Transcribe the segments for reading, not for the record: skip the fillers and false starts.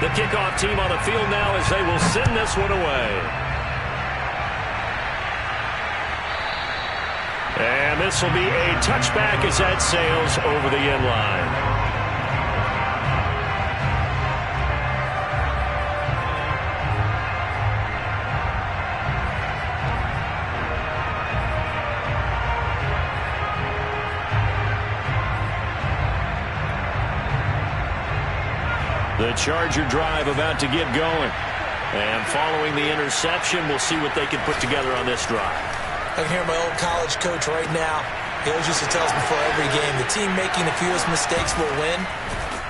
The kickoff team on the field now as they will send this one away. And this will be a touchback as that sails over the end line. The Charger drive about to get going. And following the interception, we'll see what they can put together on this drive. I can hear my old college coach right now. He always used to tell us before every game, the team making the fewest mistakes will win.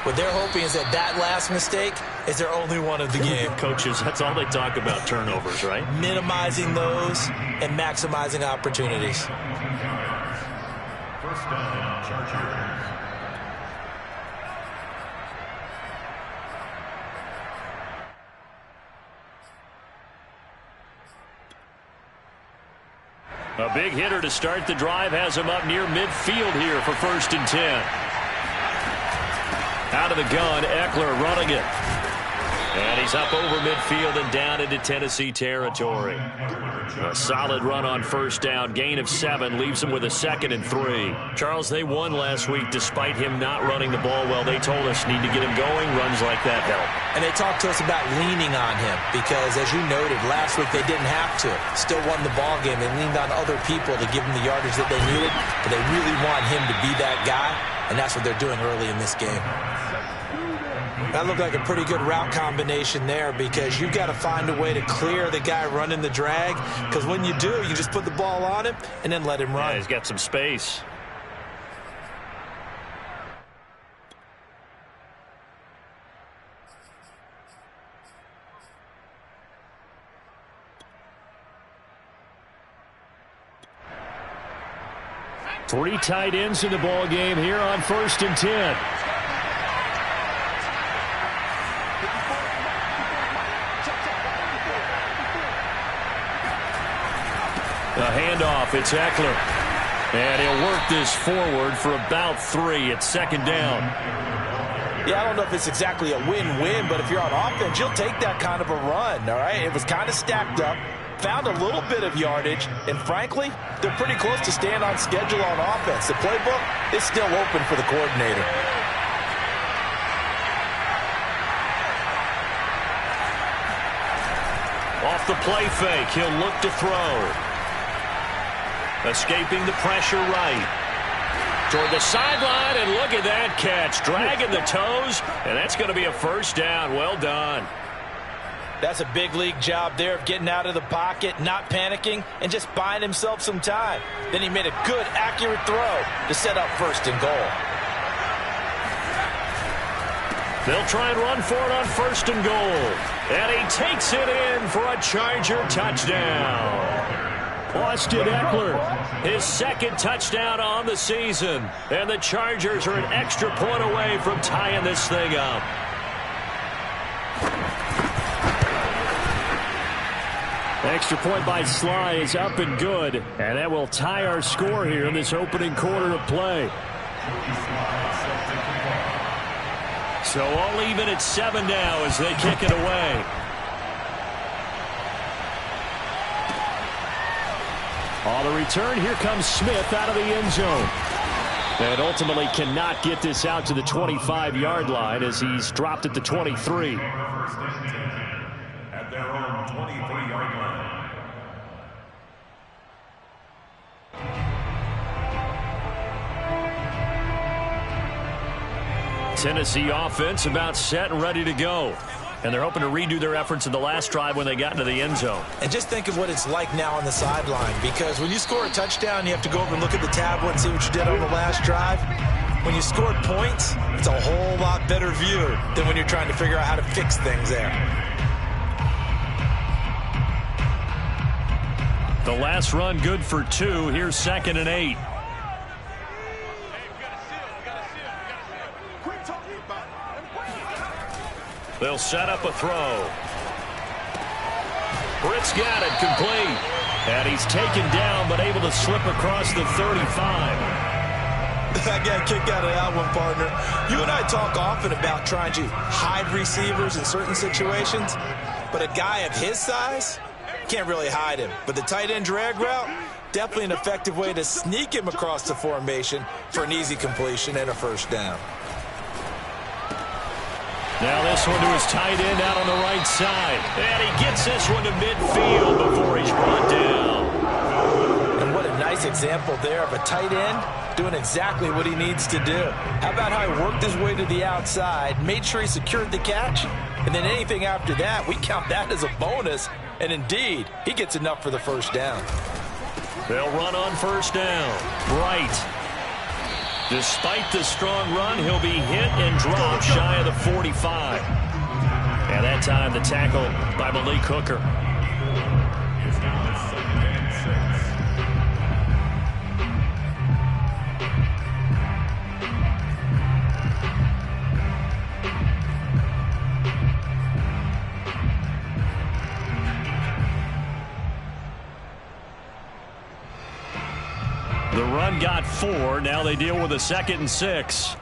What they're hoping is that that last mistake is their only one of the game. Coaches, that's all they talk about, turnovers, right? Minimizing those and maximizing opportunities. First down, Chargers. A big hitter to start the drive has him up near midfield here for 1st and 10. Out of the gun, Eckler running it. And he's up over midfield and down into Tennessee territory. A solid run on 1st down. Gain of 7 leaves him with a 2nd and 3. Charles, they won last week despite him not running the ball well. They told us need to get him going. Runs like that help. And they talked to us about leaning on him because, as you noted, last week they didn't have to. Still won the ball game. They leaned on other people to give them the yardage that they needed. But they really want him to be that guy, and that's what they're doing early in this game. That looked like a pretty good route combination there because you've got to find a way to clear the guy running the drag, because when you do, you just put the ball on him and then let him run. Yeah, he's got some space. Three tight ends in the ball game here on 1st and 10. A handoff, it's Eckler. And he'll work this forward for about 3. It's 2nd down. Yeah, I don't know if it's exactly a win-win, but if you're on offense, you'll take that kind of a run, all right? It was kind of stacked up, found a little bit of yardage, and frankly, they're pretty close to staying on schedule on offense. The playbook is still open for the coordinator. Off the play fake, he'll look to throw. Escaping the pressure right. Toward the sideline, and look at that catch. Dragging the toes, and that's going to be a 1st down. Well done. That's a big league job there of getting out of the pocket, not panicking, and just buying himself some time. Then he made a good, accurate throw to set up 1st and goal. They'll try and run for it on 1st and goal. And he takes it in for a Charger touchdown. Austin Eckler, his 2nd touchdown on the season. And the Chargers are an extra point away from tying this thing up. Extra point by Sly is up and good. And that will tie our score here in this opening quarter of play. So all even at 7 now as they kick it away. On the return, here comes Smith out of the end zone. And ultimately cannot get this out to the 25-yard line as he's dropped at the 23. At their own 23-yard line. Tennessee offense about set and ready to go. And they're hoping to redo their efforts in the last drive when they got into the end zone. And just think of what it's like now on the sideline, because when you score a touchdown, you have to go over and look at the tablet and see what you did on the last drive. When you scored points, it's a whole lot better view than when you're trying to figure out how to fix things there. The last run good for 2. Here's 2nd and 8. They'll set up a throw. Britt's got it complete. And he's taken down but able to slip across the 35. I got a kick out of that one, partner. You and I talk often about trying to hide receivers in certain situations, but a guy of his size can't really hide him. But the tight end drag route, definitely an effective way to sneak him across the formation for an easy completion and a first down. Now this one to his tight end out on the right side. And he gets this one to midfield before he's brought down. And what a nice example there of a tight end doing exactly what he needs to do. How about how he worked his way to the outside, made sure he secured the catch, and then anything after that, we count that as a bonus. And indeed, he gets enough for the first down. They'll run on first down. Bright. Despite the strong run, he'll be hit and dropped shy of the 45. And that time, the tackle by Malik Hooker. The run got 4. Now they deal with a 2nd and 6.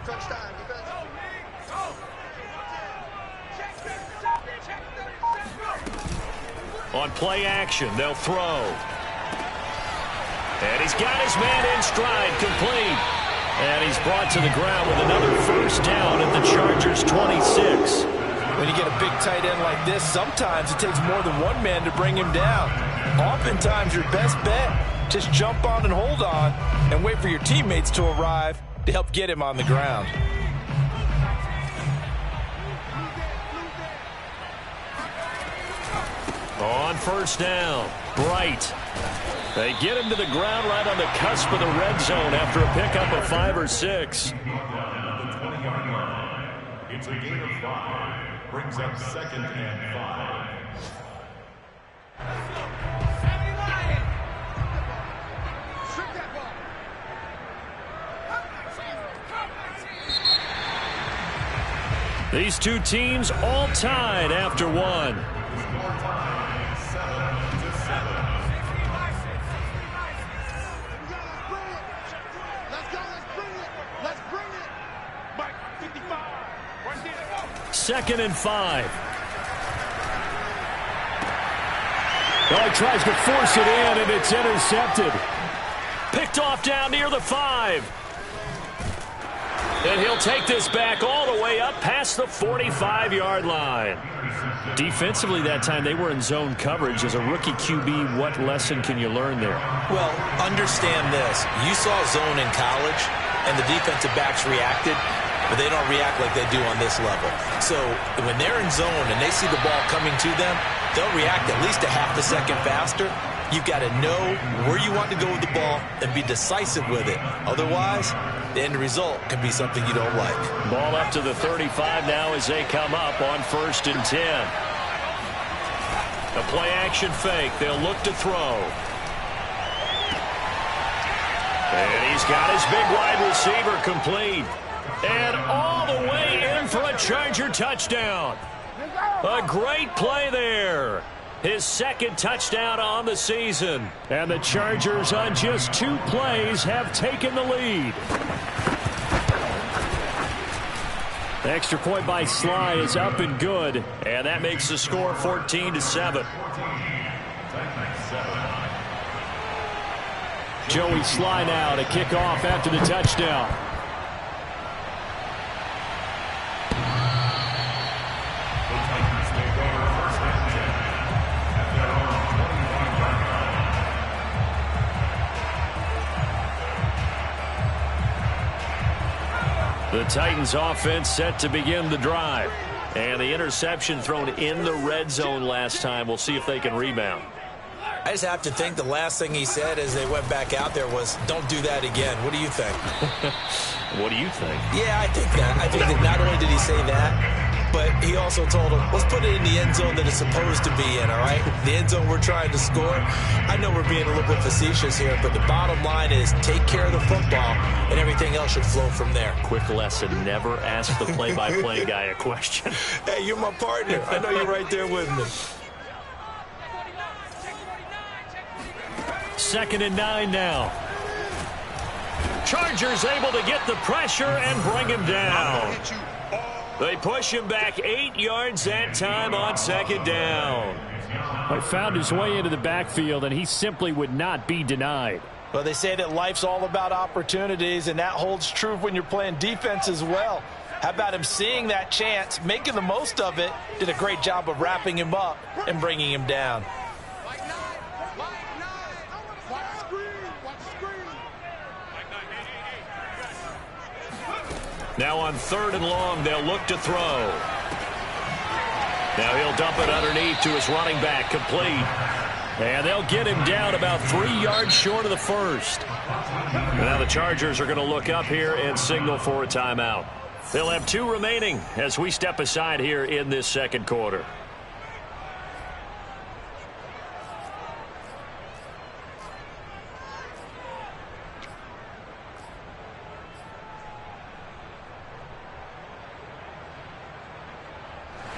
On play action, they'll throw. And he's got his man in stride, complete. And he's brought to the ground with another first down at the Chargers' 26. When you get a big tight end like this, sometimes it takes more than one man to bring him down. Oftentimes, your best bet, just jump on and hold on and wait for your teammates to arrive to help get him on the ground. On first down, Bright. They get him to the ground right on the cusp of the red zone after a pickup of 5 or 6. Down at the 20-yard line. It's a gain of 5. Brings up 2nd and 5. These two teams all tied after one. Score time, 7-7. Let's bring it. Mike, 55. Right there. 2nd and 5. Oh, he tries to force it in, and it's intercepted. Picked off down near the 5. And he'll take this back all the way up past the 45-yard line. Defensively that time, they were in zone coverage. As a rookie QB, what lesson can you learn there? Well, understand this. You saw zone in college, and the defensive backs reacted, but they don't react like they do on this level. So when they're in zone and they see the ball coming to them, they'll react at least a half a second faster. You've got to know where you want to go with the ball and be decisive with it. Otherwise, the end result can be something you don't like. Ball up to the 35 now as they come up on 1st and 10. A play-action fake. They'll look to throw. And he's got his big wide receiver complete. And all the way in for a Charger touchdown. A great play there. His 2nd touchdown on the season. And the Chargers on just 2 plays have taken the lead. The extra point by Sly is up and good. And that makes the score 14-7. Joey Sly now to kick off after the touchdown. The Titans offense set to begin the drive. And the interception thrown in the red zone last time. We'll see if they can rebound. I just have to think the last thing he said as they went back out there was, don't do that again. What do you think? What do you think? Yeah, I think that. I think that not only did he say that, but he also told him, let's put it in the end zone that it's supposed to be in, all right? The end zone we're trying to score. I know we're being a little bit facetious here, but the bottom line is take care of the football, and everything else should flow from there. Quick lesson, never ask the play-by-play guy a question. Hey, you're my partner. I know you're right there with me. 2nd and 9 now. Chargers able to get the pressure and bring him down. They push him back 8 yards that time on second down. He found his way into the backfield, and he simply would not be denied. Well, they say that life's all about opportunities, and that holds true when you're playing defense as well. How about him seeing that chance, making the most of it, did a great job of wrapping him up and bringing him down. Now on 3rd and long, they'll look to throw. Now he'll dump it underneath to his running back, complete. And they'll get him down about 3 yards short of the first. And now the Chargers are going to look up here and signal for a timeout. They'll have 2 remaining as we step aside here in this second quarter.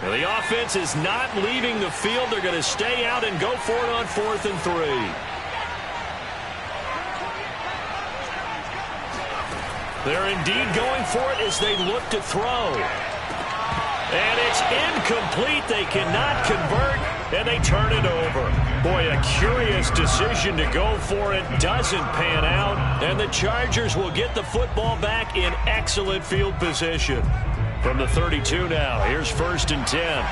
Well, the offense is not leaving the field. They're going to stay out and go for it on 4th and 3. They're indeed going for it as they look to throw. And it's incomplete. They cannot convert, and they turn it over. Boy, a curious decision to go for it. Doesn't pan out, and the Chargers will get the football back in excellent field position. From the 32 now, here's 1st and 10.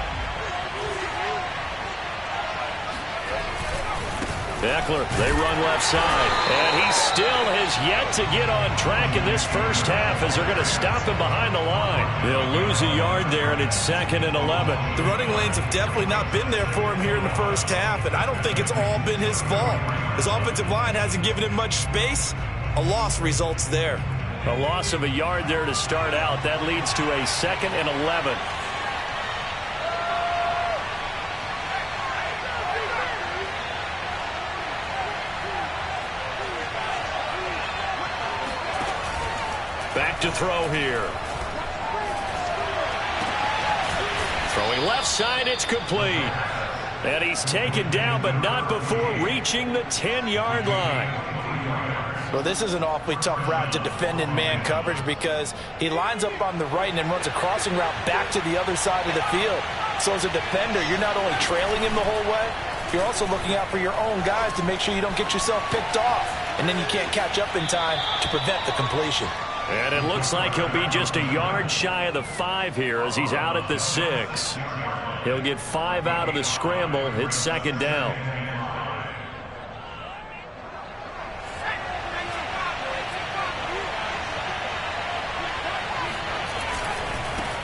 Eckler, they run left side. And he still has yet to get on track in this first half as they're going to stop him behind the line. They'll lose a yard there, and it's 2nd and 11. The running lanes have definitely not been there for him here in the first half, and I don't think it's all been his fault. His offensive line hasn't given him much space. A loss results there. A loss of a yard there to start out. That leads to a 2nd and 11. Back to throw here. Throwing left side, it's complete. And he's taken down, but not before reaching the 10-yard line. Well, this is an awfully tough route to defend in man coverage because he lines up on the right and then runs a crossing route back to the other side of the field. So as a defender, you're not only trailing him the whole way, you're also looking out for your own guys to make sure you don't get yourself picked off. And then you can't catch up in time to prevent the completion. And it looks like he'll be just a yard shy of the 5 here as he's out at the 6. He'll get 5 out of the scramble. It's 2nd down.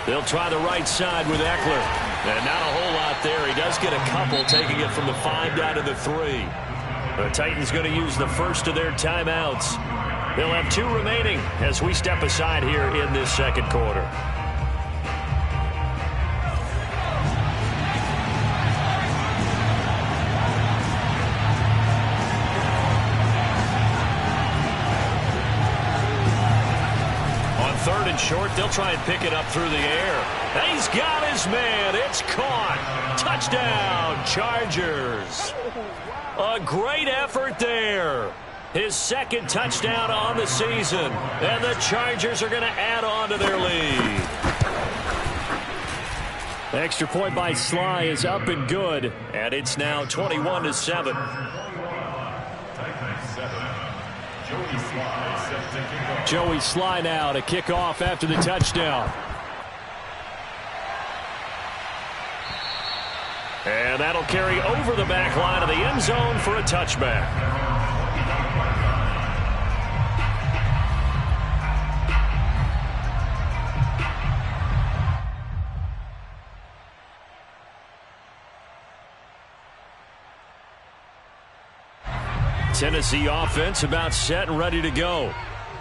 They'll try the right side with Eckler. And not a whole lot there. He does get a couple, taking it from the 5 down to the 3. The Titans going to use the first of their timeouts. They'll have 2 remaining as we step aside here in this second quarter. On 3rd and short, they'll try and pick it up through the air. And he's got his man. It's caught. Touchdown, Chargers. A great effort there. His 2nd touchdown on the season. And the Chargers are going to add on to their lead. The extra point by Sly is up and good. And it's now 21-7. Joey Sly now to kick off after the touchdown. And that'll carry over the back line of the end zone for a touchback. Tennessee offense about set and ready to go.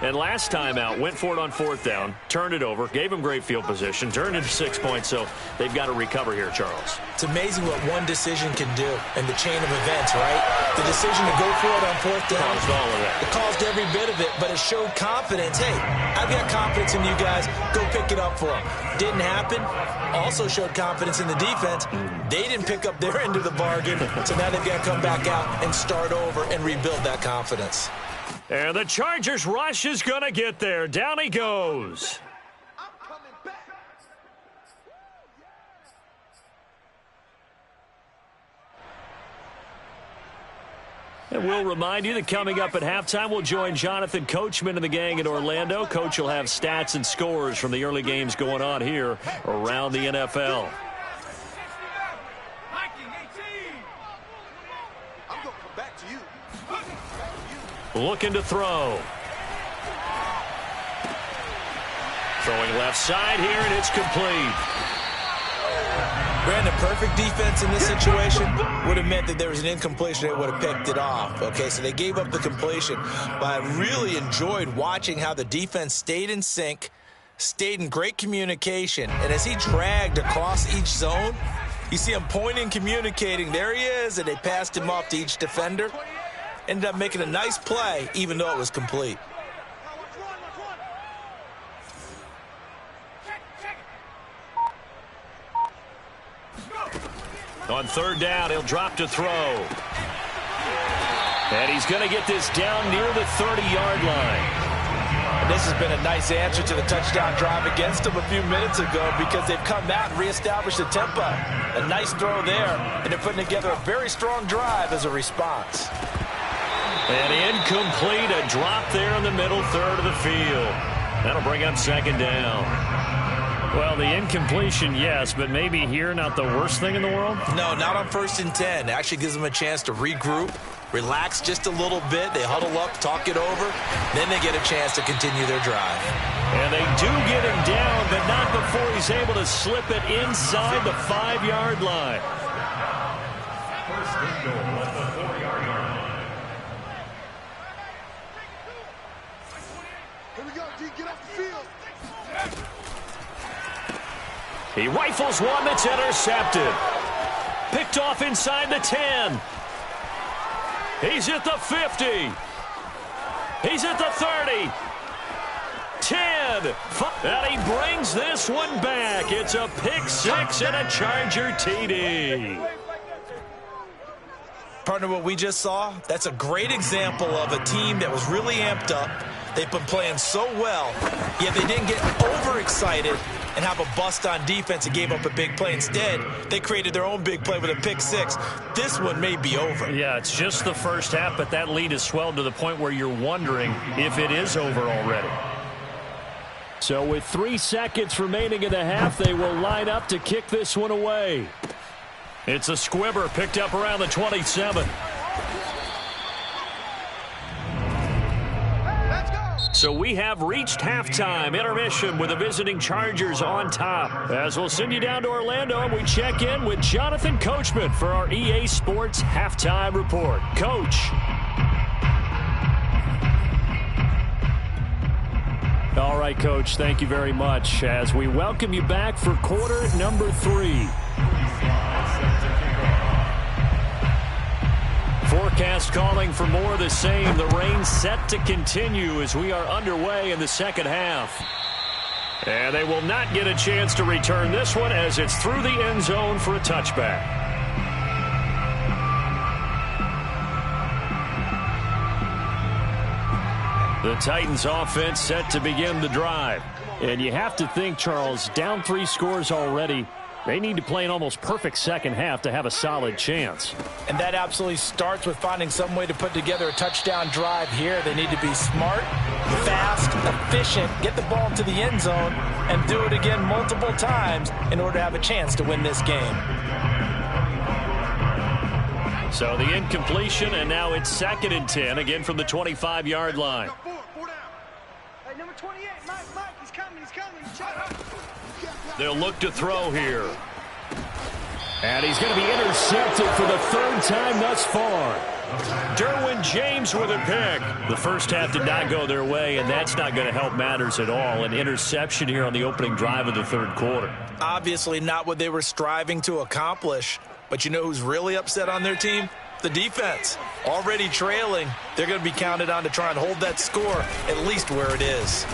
And last time out, went for it on 4th down, turned it over, gave them great field position, turned it 6 points, so they've got to recover here, Charles. It's amazing what one decision can do in the chain of events, right? The decision to go for it on 4th down. Caused all of that. It caused every bit of it, but it showed confidence. Hey, I've got confidence in you guys. Go pick it up for them. Didn't happen. Also showed confidence in the defense. They didn't pick up their end of the bargain, so now they've got to come back out and start over and rebuild that confidence. And the Chargers rush is going to get there. Down he goes. And we'll remind you that coming up at halftime, we'll join Jonathan Coachman and the gang in Orlando. Coach will have stats and scores from the early games going on here around the NFL. Looking to throw. Throwing left side here, and it's complete. Brandon, perfect defense in this situation would have meant that there was an incompletion. They would have picked it off. Okay, so they gave up the completion. But I really enjoyed watching how the defense stayed in sync, stayed in great communication. And as he dragged across each zone, you see him pointing, communicating. There he is, and they passed him off to each defender. Ended up making a nice play, even though it was complete. On third down, he'll drop to throw. And he's going to get this down near the 30-yard line. And this has been a nice answer to the touchdown drive against them a few minutes ago because they've come out and reestablished the tempo. A nice throw there, and they're putting together a very strong drive as a response. And incomplete, a drop there in the middle third of the field. That'll bring up second down. Well, the incompletion, yes, but maybe here not the worst thing in the world? No, not on 1st and 10. It actually gives them a chance to regroup, relax just a little bit. They huddle up, talk it over. Then they get a chance to continue their drive. And they do get him down, but not before he's able to slip it inside the 5-yard line. First and goal at the 4-yard line. Here we go, D. Get off the field. He rifles one that's intercepted. Picked off inside the 10. He's at the 50. He's at the 30. 10. And he brings this one back. It's a pick six and a Charger TD. Partner, what we just saw, that's a great example of a team that was really amped up. They've been playing so well, yet they didn't get overexcited and have a bust on defense and gave up a big play. Instead, they created their own big play with a pick six. This one may be over. Yeah, it's just the first half, but that lead has swelled to the point where you're wondering if it is over already. So with 3 seconds remaining in the half, they will line up to kick this one away. It's a squibber picked up around the 27. So we have reached halftime intermission with the visiting Chargers on top. As we'll send you down to Orlando and we check in with Jonathan Coachman for our EA Sports Halftime Report. Coach. All right, Coach, thank you very much as we welcome you back for quarter number 3. Forecast calling for more of the same. The rain set to continue as we are underway in the second half. And they will not get a chance to return this one as it's through the end zone for a touchback. The Titans offense set to begin the drive. And you have to think, Charles, down 3 scores already. They need to play an almost perfect second half to have a solid chance. And that absolutely starts with finding some way to put together a touchdown drive here. They need to be smart, fast, efficient, get the ball into the end zone, and do it again multiple times in order to have a chance to win this game. So the incompletion, and now it's 2nd and 10, again from the 25-yard line. Hey, number 28, Mike, he's coming. They'll look to throw here. And he's going to be intercepted for the 3rd time thus far. Derwin James with a pick. The first half did not go their way, and that's not going to help matters at all. An interception here on the opening drive of the 3rd quarter. Obviously not what they were striving to accomplish. But you know who's really upset on their team? The defense. Already trailing. They're going to be counted on to try and hold that score at least where it is.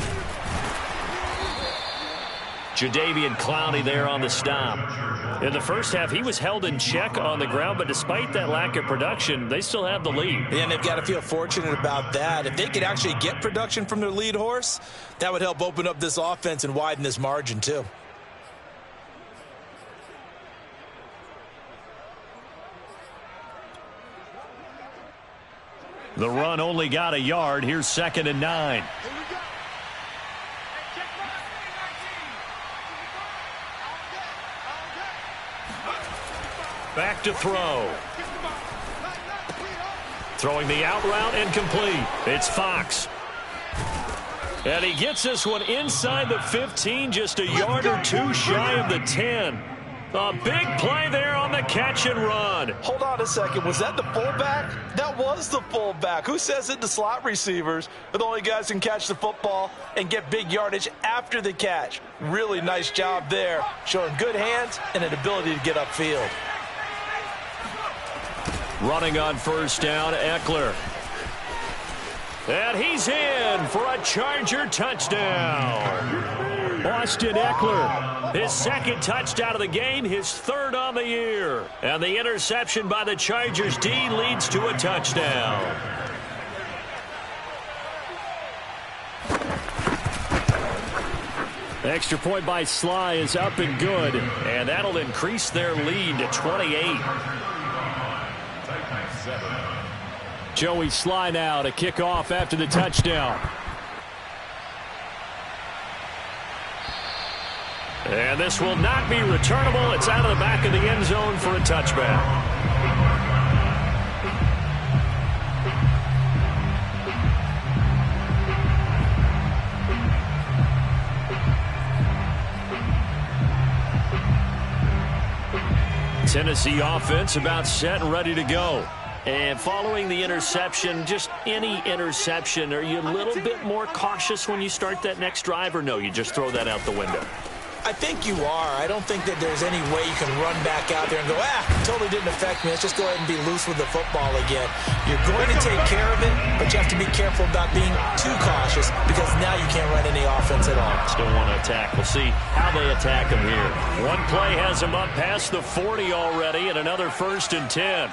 Jadeveon Clowney there on the stop. In the first half, he was held in check on the ground, but despite that lack of production, they still have the lead. And they've got to feel fortunate about that. If they could actually get production from their lead horse, that would help open up this offense and widen this margin too. The run only got a yard. Here's 2nd and 9. Back to throw. Throwing the out route and complete. It's Fox. And he gets this one inside the 15, just a yard or two shy of the 10. A big play there on the catch and run. Hold on a second. Was that the fullback? That was the fullback. Who says it? The slot receivers are the only guys who can catch the football and get big yardage after the catch. Really nice job there, showing good hands and an ability to get upfield. Running on first down, Eckler. And he's in for a Charger touchdown. Austin Eckler, his 2nd touchdown of the game, his 3rd on the year. And the interception by the Chargers D leads to a touchdown. Extra point by Sly is up and good. And that'll increase their lead to 28. Joey Sly now to kick off after the touchdown. And this will not be returnable. It's out of the back of the end zone for a touchback. Tennessee offense about set and ready to go. And following the interception, just any interception, are you a little bit more cautious when you start that next drive, or no, you just throw that out the window? I think you are. I don't think that there's any way you can run back out there and go, totally didn't affect me. Let's just go ahead and be loose with the football again. You're going to take care of it, but you have to be careful about being too cautious because now you can't run any offense at all. Still want to attack. We'll see how they attack him here. One play has him up past the 40 already, and another 1st and 10.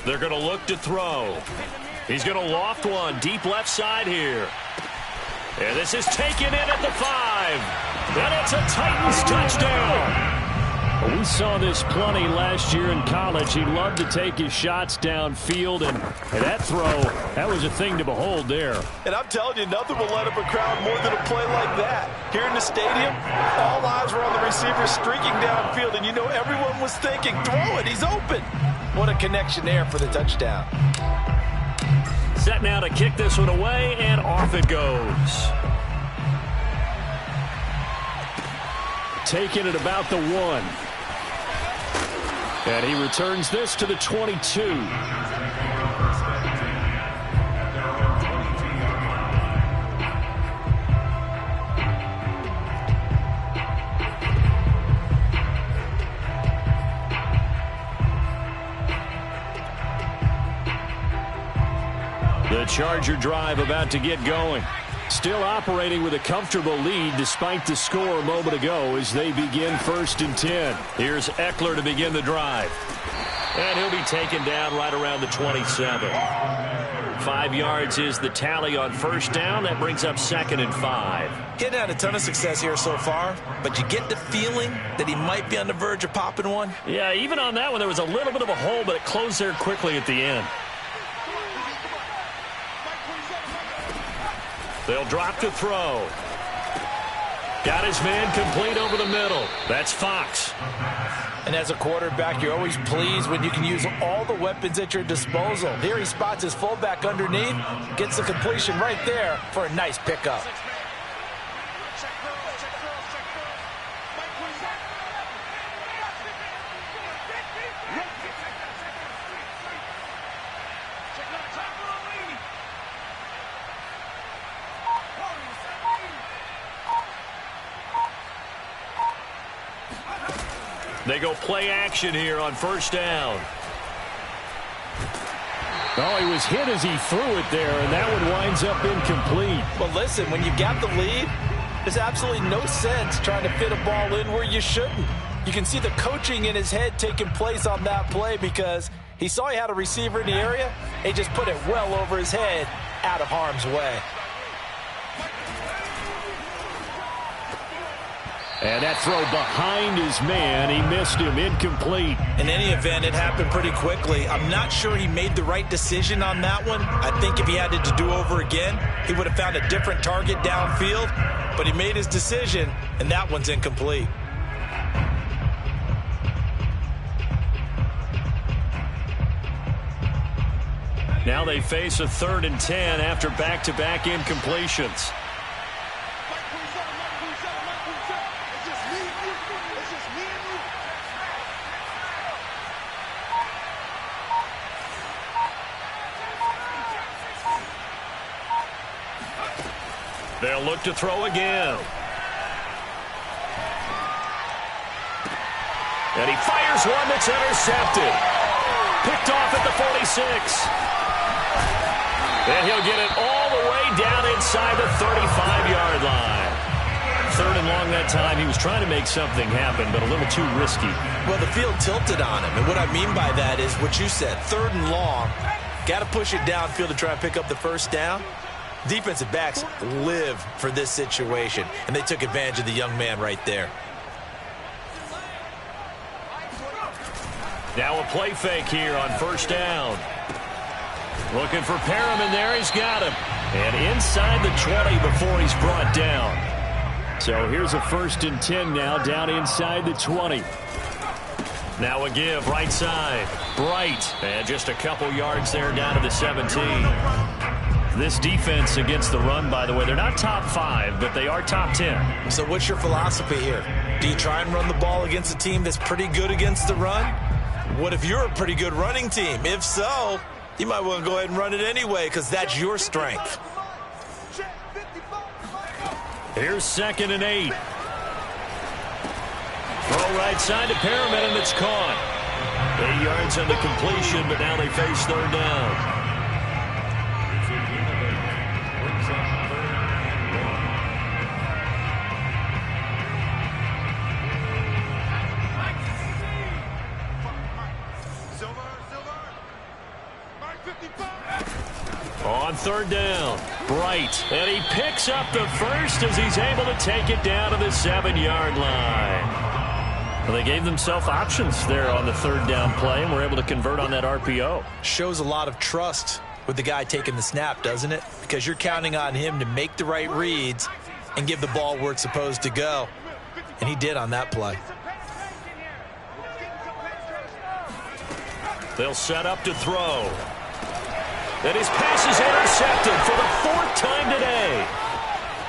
They're going to look to throw. He's going to loft one deep left side here. And this is taken in at the 5. And it's a Titans touchdown. Well, we saw this plenty last year in college. He loved to take his shots downfield, and that throw, that was a thing to behold there. And I'm telling you, nothing will let up a crowd more than a play like that. Here in the stadium, all eyes were on the receiver streaking downfield, and you know everyone was thinking, throw it, he's open. What a connection there for the touchdown. Set now to kick this one away, and off it goes. Taking it about the 1. And he returns this to the 22. The Charger drive about to get going. Still operating with a comfortable lead despite the score a moment ago as they begin 1st and 10. Here's Eckler to begin the drive. And he'll be taken down right around the 27. 5 yards is the tally on first down. That brings up 2nd and 5. Getting had a ton of success here so far, but you get the feeling that he might be on the verge of popping one. Yeah, even on that one, there was a little bit of a hole, but it closed there quickly at the end. They'll drop to throw. Got his man complete over the middle. That's Fox. And as a quarterback, you're always pleased when you can use all the weapons at your disposal. Here he spots his fullback underneath, gets the completion right there for a nice pickup. They go play action here on first down. Oh, he was hit as he threw it there, and that one winds up incomplete. Well, listen, when you got the lead, there's absolutely no sense trying to fit a ball in where you shouldn't. You can see the coaching in his head taking place on that play because he saw he had a receiver in the area. He just put it well over his head, out of harm's way. And that throw behind his man, he missed him, incomplete. In any event, it happened pretty quickly. I'm not sure he made the right decision on that one. I think if he had it to do over again, he would have found a different target downfield. But he made his decision, and that one's incomplete. Now they face a 3rd and 10 after back-to-back incompletions. They'll look to throw again. And he fires one that's intercepted. Picked off at the 46. And he'll get it all the way down inside the 35-yard line. 3rd and long that time. He was trying to make something happen, but a little too risky. Well, the field tilted on him. And what I mean by that is what you said. 3rd and long. Got to push it downfield to try and pick up the first down. Defensive backs live for this situation, and they took advantage of the young man right there. Now a play fake here on 1st down. Looking for Perriman there. He's got him. And inside the 20 before he's brought down. So here's a 1st and 10 now, down inside the 20. Now a give, right side. Bright. And just a couple yards there down to the 17. This defense against the run, by the way, they're not top 5, but they are top 10. So what's your philosophy here? Do you try and run the ball against a team that's pretty good against the run? What if you're a pretty good running team? If so, you might want to go ahead and run it anyway because that's your strength. Here's 2nd and 8. Throw right side to Perriman, and it's caught. 8 yards on the completion, but now they face 3rd down. On 3rd down, Bright, and he picks up the first as he's able to take it down to the 7-yard line. Well, they gave themselves options there on the 3rd down play, and were able to convert on that RPO. Shows a lot of trust with the guy taking the snap, doesn't it? Because you're counting on him to make the right reads and give the ball where it's supposed to go. And he did on that play. They'll set up to throw. And his pass is intercepted for the 4th time today.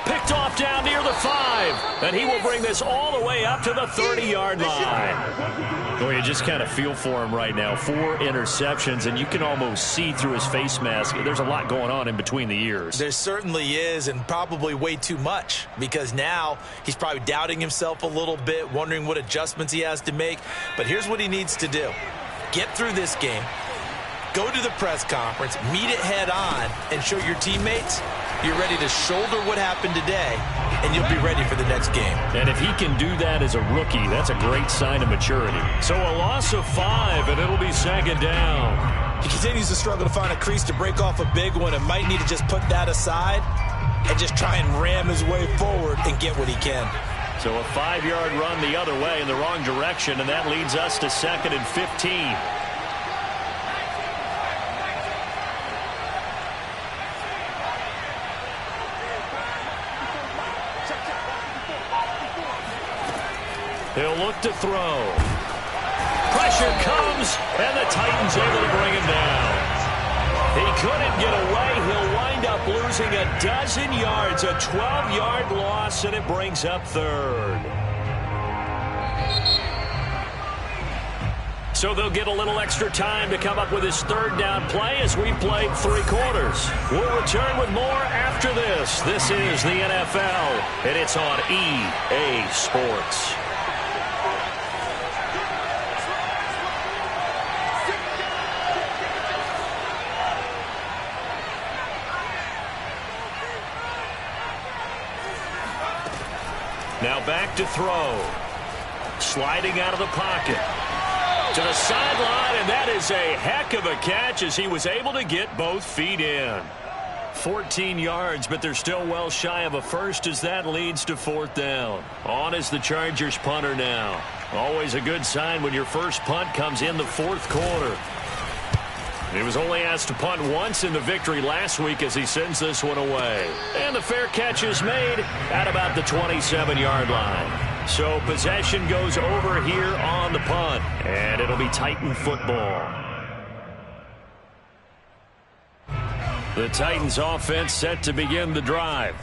Picked off down near the 5. And he will bring this all the way up to the 30-yard line. Boy, you just kind of feel for him right now. 4 interceptions, and you can almost see through his face mask. There's a lot going on in between the ears. There certainly is, and probably way too much. Because now he's probably doubting himself a little bit, wondering what adjustments he has to make. But here's what he needs to do. Get through this game. Go to the press conference, meet it head on, and show your teammates you're ready to shoulder what happened today, and you'll be ready for the next game. And if he can do that as a rookie, that's a great sign of maturity. So a loss of 5, and it'll be 2nd down. He continues to struggle to find a crease to break off a big one and might need to just put that aside and just try and ram his way forward and get what he can. So a 5-yard run the other way in the wrong direction, and that leads us to 2nd and 15. He'll look to throw. Pressure comes, and the Titans able to bring him down. He couldn't get away. He'll wind up losing a dozen yards, a 12-yard loss, and it brings up 3rd. So they'll get a little extra time to come up with his 3rd down play as we played 3 quarters. We'll return with more after this. This is the NFL, and it's on EA Sports. Now back to throw. Sliding out of the pocket. To the sideline, and that is a heck of a catch as he was able to get both feet in. 14 yards, but they're still well shy of a first as that leads to 4th down. On is the Chargers punter now. Always a good sign when your first punt comes in the 4th quarter. He was only asked to punt once in the victory last week as he sends this one away. And the fair catch is made at about the 27-yard line. So possession goes over here on the punt, and it'll be Titan football. The Titans offense set to begin the drive.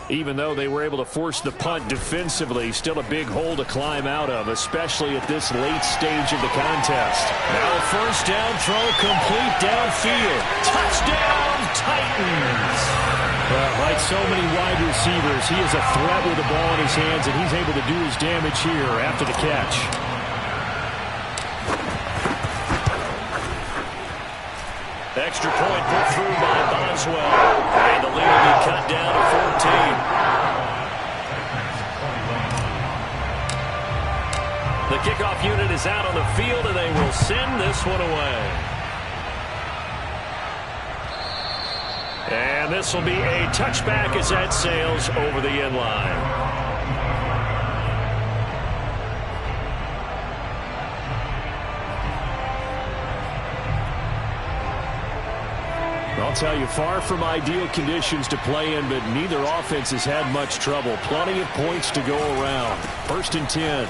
Even though they were able to force the punt defensively, still a big hole to climb out of, especially at this late stage of the contest. Now a first down throw complete downfield. Touchdown, Titans! Well, like so many wide receivers, he is a threat with the ball in his hands, and he's able to do his damage here after the catch. Extra point put through by Boswell. And the lead will be cut down to 14. The kickoff unit is out on the field, and they will send this one away. And this will be a touchback as that sails over the end line. I'll tell you, far from ideal conditions to play in, but neither offense has had much trouble. Plenty of points to go around. 1st and 10.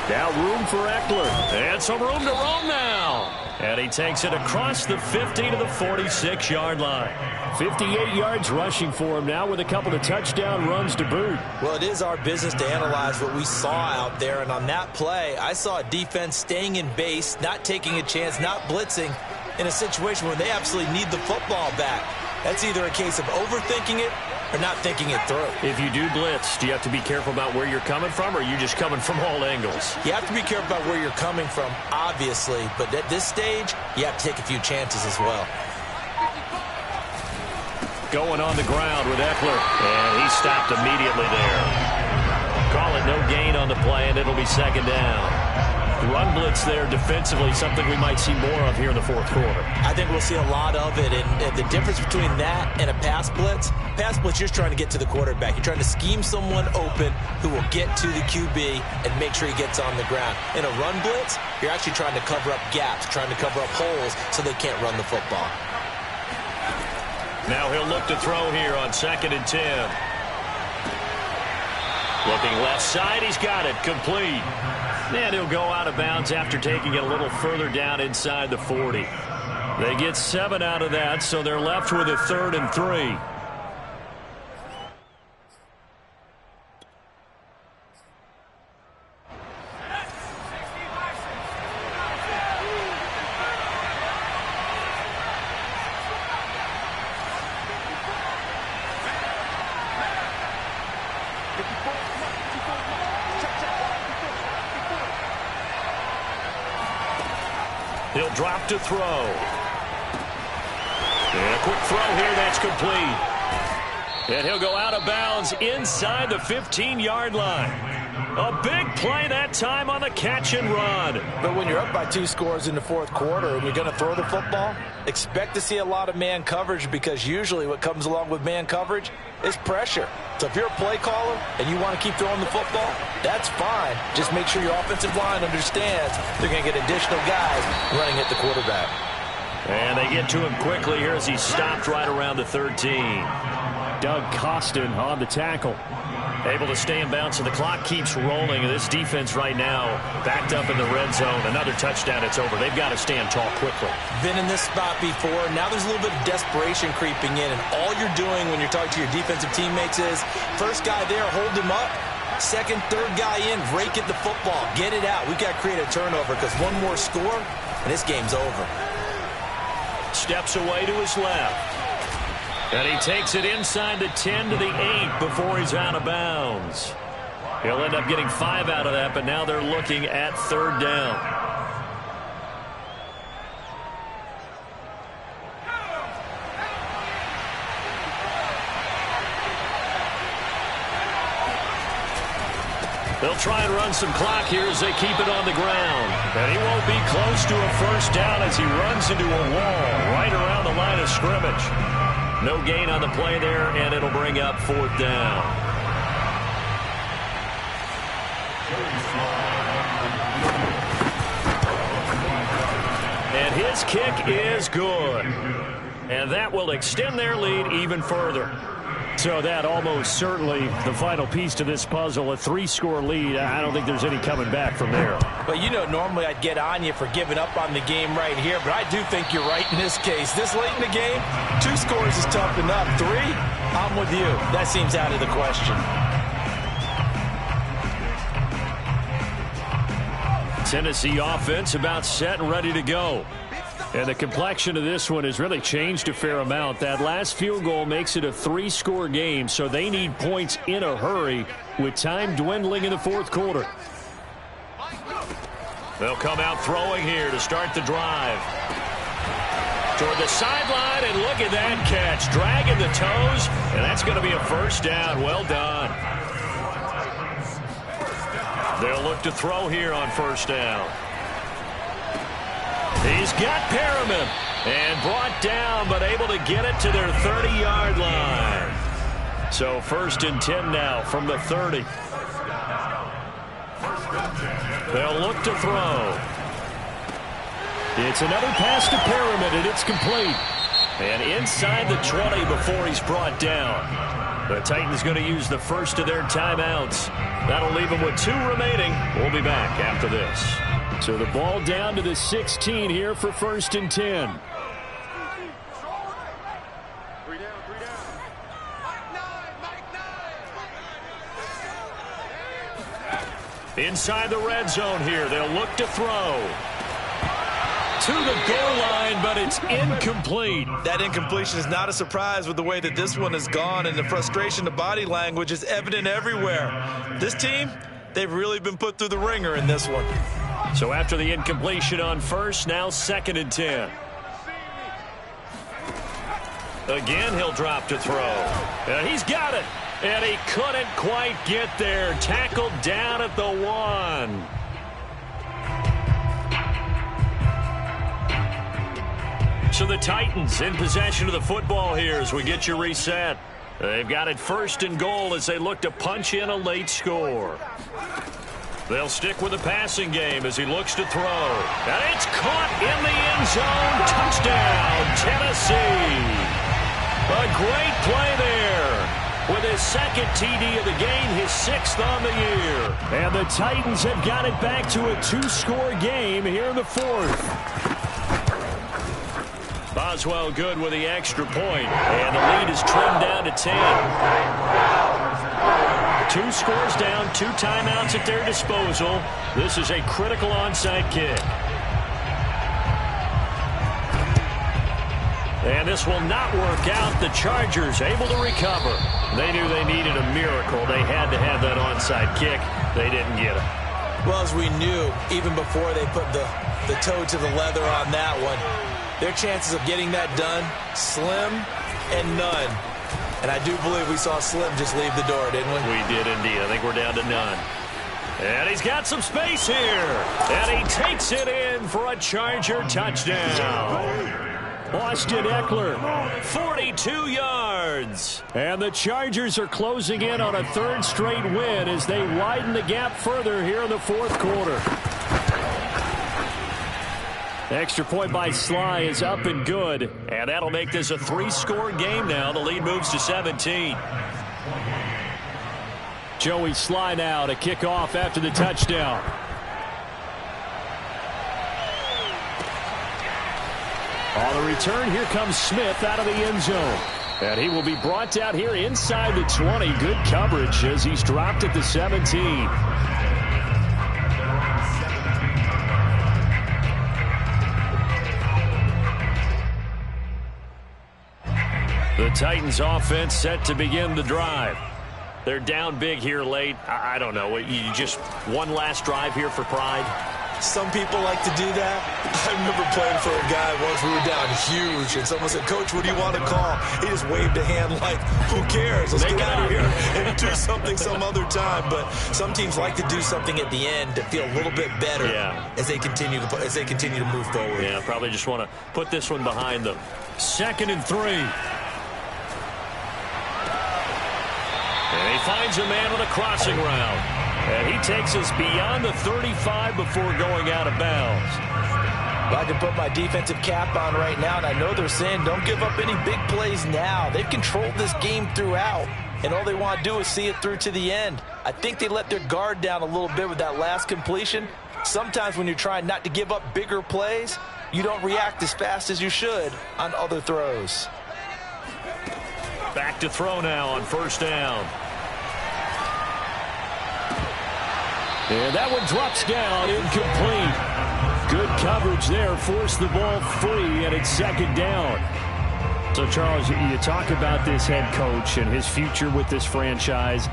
Now room for Eckler. And some room to roam now. And he takes it across the 50 to the 46-yard line. 58 yards rushing for him now with a couple of touchdown runs to boot. Well, it is our business to analyze what we saw out there. And on that play, I saw a defense staying in base, not taking a chance, not blitzing, in a situation where they absolutely need the football back. That's either a case of overthinking it or not thinking it through. If you do blitz, do you have to be careful about where you're coming from, or are you just coming from all angles? You have to be careful about where you're coming from, obviously, but at this stage, you have to take a few chances as well. Going on the ground with Eckler, and he stopped immediately there. Call it no gain on the play, and it'll be 2nd down. Run blitz there defensively, something we might see more of here in the 4th quarter. I think we'll see a lot of it, and the difference between that and a pass blitz, you're just trying to get to the quarterback. You're trying to scheme someone open who will get to the QB and make sure he gets on the ground. In a run blitz, you're actually trying to cover up gaps, trying to cover up holes so they can't run the football. Now he'll look to throw here on 2nd and 10. Looking left side, he's got it, complete. And he'll go out of bounds after taking it a little further down inside the 40. They get 7 out of that, so they're left with a 3rd and 3. He'll drop to throw. And a quick throw here, that's complete. And he'll go out of bounds inside the 15-yard line. A big play that time on the catch and run. But when you're up by 2 scores in the 4th quarter and you're going to throw the football, expect to see a lot of man coverage, because usually what comes along with man coverage is pressure. So if you're a play caller and you want to keep throwing the football, that's fine. Just make sure your offensive line understands they're going to get additional guys running at the quarterback. And they get to him quickly here as he stopped right around the 13. Doug Costin on the tackle. Able to stay in bounds, so the clock keeps rolling. And this defense right now backed up in the red zone. Another touchdown, it's over. They've got to stand tall quickly. Been in this spot before. Now there's a little bit of desperation creeping in. And all you're doing when you're talking to your defensive teammates is, first guy there, hold him up. Second, third guy in, rake at the football. Get it out. We've got to create a turnover, because one more score, and this game's over. Steps away to his left. And he takes it inside the 10 to the 8 before he's out of bounds. He'll end up getting 5 out of that, but now they're looking at 3rd down. They'll try and run some clock here as they keep it on the ground. And he won't be close to a first down as he runs into a wall right around the line of scrimmage. No gain on the play there, and it'll bring up 4th down. And his kick is good. And that will extend their lead even further. So that almost certainly the final piece to this puzzle, a 3-score lead. I don't think there's any coming back from there. But, you know, normally I'd get on you for giving up on the game right here, but I do think you're right in this case. This late in the game, 2 scores is tough enough. 3, I'm with you. That seems out of the question. Tennessee offense about set and ready to go. And the complexion of this one has really changed a fair amount. That last field goal makes it a 3-score game, so they need points in a hurry with time dwindling in the 4th quarter. They'll come out throwing here to start the drive. Toward the sideline, and look at that catch. Dragging the toes, and that's going to be a first down. Well done. They'll look to throw here on first down. He's got Perriman and brought down, but able to get it to their 30-yard line. So 1st and 10 now from the 30. They'll look to throw. It's another pass to Perriman, and it's complete. And inside the 20 before he's brought down. The Titans going to use the first of their timeouts. That'll leave them with 2 remaining. We'll be back after this. So the ball down to the 16 here for 1st and 10. 3 down. Inside the red zone here. They'll look to throw. To the goal line, but it's incomplete. That incompletion is not a surprise with the way that this one has gone, and the frustration, the body language is evident everywhere. This team, they've really been put through the ringer in this one. So after the incompletion on first, now 2nd and 10. Again, he'll drop to throw. And he's got it. And he couldn't quite get there. Tackled down at the 1. So the Titans in possession of the football here as we get you reset. They've got it 1st and goal as they look to punch in a late score. They'll stick with the passing game as he looks to throw. And it's caught in the end zone. Touchdown, Tennessee. A great play there. With his 2nd TD of the game, his 6th on the year. And the Titans have got it back to a 2-score game here in the 4th. Boswell good with the extra point. And the lead is trimmed down to 10. 2 scores down, 2 timeouts at their disposal. This is a critical onside kick. And this will not work out. The Chargers able to recover. They knew they needed a miracle. They had to have that onside kick. They didn't get it. Well, as we knew, even before they put the toe to the leather on that one, their chances of getting that done, slim and none. And I do believe we saw Slim just leave the door, didn't we? We did indeed. I think we're down to none. And he's got some space here. And he takes it in for a Charger touchdown. Austin Eckler, 42 yards. And the Chargers are closing in on a 3rd straight win as they widen the gap further here in the 4th quarter. Extra point by Sly is up and good. And that'll make this a 3-score game now. The lead moves to 17. Joey Sly now to kick off after the touchdown. On the return, here comes Smith out of the end zone. And he will be brought down here inside the 20. Good coverage as he's dropped at the 17. The Titans offense set to begin the drive. They're down big here late. I don't know. You just one last drive here for pride? Some people like to do that. I remember playing for a guy once. We were down huge, and someone said, "Coach, what do you want to call?" He just waved a hand like, "Who cares? Let's get out of here and do something some other time." But some teams like to do something at the end to feel a little bit better as they continue to move forward. Yeah, probably just want to put this one behind them. 2nd and 3. And he finds a man on a crossing route. And he takes us beyond the 35 before going out of bounds. I can put my defensive cap on right now, and I know they're saying don't give up any big plays now. They've controlled this game throughout, and all they want to do is see it through to the end. I think they let their guard down a little bit with that last completion. Sometimes when you're trying not to give up bigger plays, you don't react as fast as you should on other throws. Back to throw now on 1st down. And that one drops down, incomplete. Good coverage there, forced the ball free, and it's 2nd down. So, Charles, you talk about this head coach and his future with this franchise.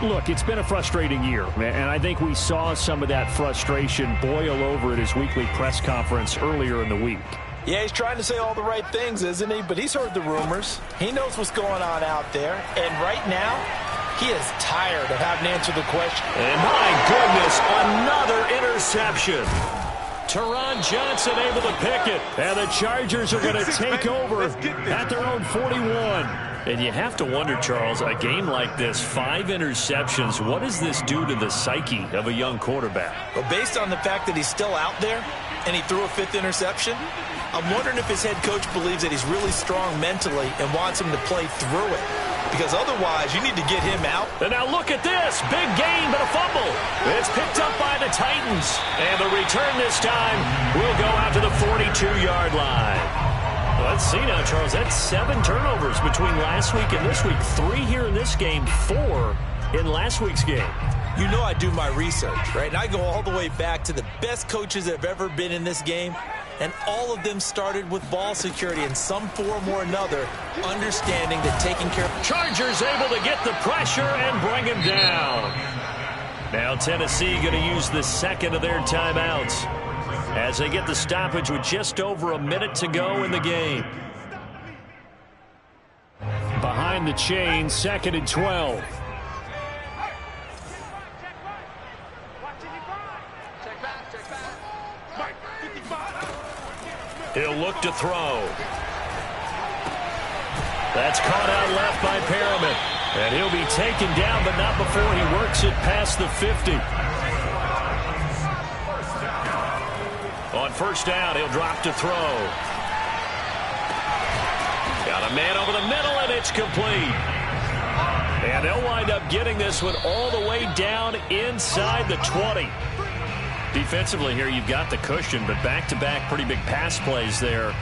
Look, it's been a frustrating year, and I think we saw some of that frustration boil over at his weekly press conference earlier in the week. Yeah, he's trying to say all the right things, isn't he? But he's heard the rumors. He knows what's going on out there. And right now, he is tired of having to answer the question. And my goodness, another interception. Teron Johnson able to pick it. And the Chargers are going to take over at their own 41. And you have to wonder, Charles, a game like this, 5 interceptions, what does this do to the psyche of a young quarterback? Well, based on the fact that he's still out there and he threw a 5th interception, I'm wondering if his head coach believes that he's really strong mentally and wants him to play through it. Because otherwise, you need to get him out. And now look at this. Big gain, but a fumble. It's picked up by the Titans. And the return this time will go out to the 42-yard line. Let's see now, Charles. That's 7 turnovers between last week and this week. 3 here in this game, 4 in last week's game. You know I do my research, right? And I go all the way back to the best coaches that have ever been in this game. And all of them started with ball security in some form or another, understanding that taking care of... Chargers able to get the pressure and bring him down. Now Tennessee going to use the 2nd of their timeouts as they get the stoppage with just over a minute to go in the game. Behind the chain, 2nd and 12. He'll look to throw. That's caught out left by Perriman. And he'll be taken down, but not before he works it past the 50. On 1st down, he'll drop to throw. Got a man over the middle, and it's complete. And they'll wind up getting this one all the way down inside the 20. Defensively here, you've got the cushion, but back-to-back pretty big pass plays there.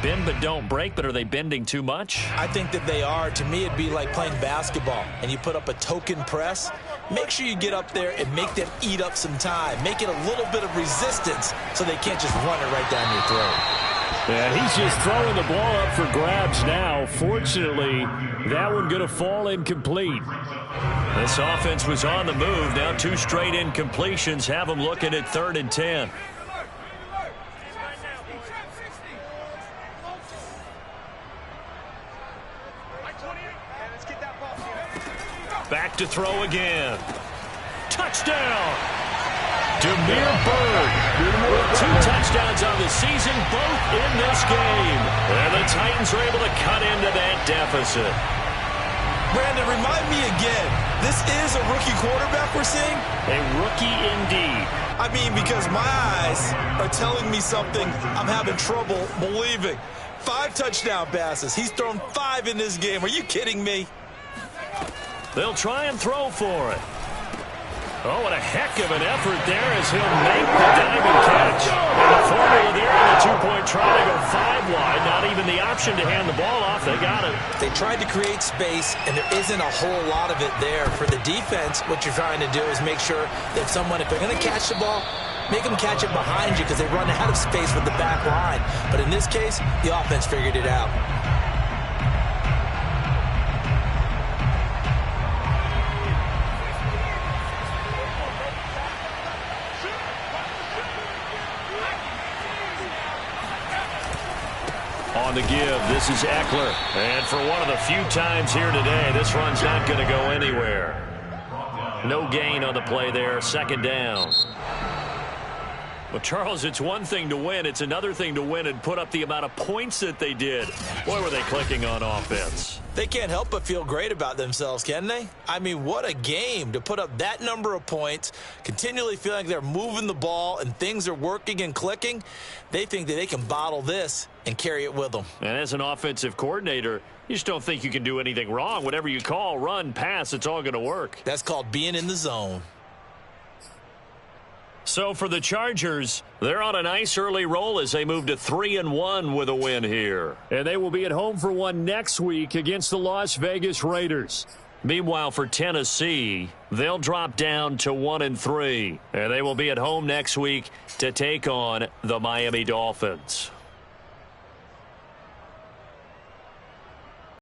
Bend but don't break, but are they bending too much? I think that they are. To me, it'd be like playing basketball, and you put up a token press. Make sure you get up there and make them eat up some time. Make it a little bit of resistance so they can't just run it right down your throat. Yeah, he's just throwing the ball up for grabs now. Fortunately, that one going to fall incomplete. This offense was on the move. Now 2 straight incompletions have them looking at 3rd and 10. Back to throw again. Touchdown! Demir Bird with 2 touchdowns on the season, both in this game. And the Titans are able to cut into that deficit. Brandon, remind me again, this is a rookie quarterback we're seeing? A rookie indeed. I mean, because my eyes are telling me something I'm having trouble believing. 5 touchdown passes. He's thrown 5 in this game. Are you kidding me? They'll try and throw for it. Oh, what a heck of an effort there as he'll make the diving catch. And the formula there on the 2-point try to go 5 wide. Not even the option to hand the ball off. They got it. They tried to create space, and there isn't a whole lot of it there. For the defense, what you're trying to do is make sure that someone, if they're going to catch the ball, make them catch it behind you because they run out of space with the back line. But in this case, the offense figured it out. On the give, this is Eckler. And for one of the few times here today, this run's not going to go anywhere. No gain on the play there, second down. Well, Charles, it's one thing to win. It's another thing to win and put up the amount of points that they did. Boy, were they clicking on offense. They can't help but feel great about themselves, can they? I mean, what a game to put up that number of points, continually feeling like they're moving the ball and things are working and clicking. They think that they can bottle this and carry it with them. And as an offensive coordinator, you just don't think you can do anything wrong. Whatever you call, run, pass, it's all going to work. That's called being in the zone. So for the Chargers, they're on a nice early roll as they move to 3-1 with a win here. And they will be at home for one next week against the Las Vegas Raiders. Meanwhile, for Tennessee, they'll drop down to 1-3. And they will be at home next week to take on the Miami Dolphins.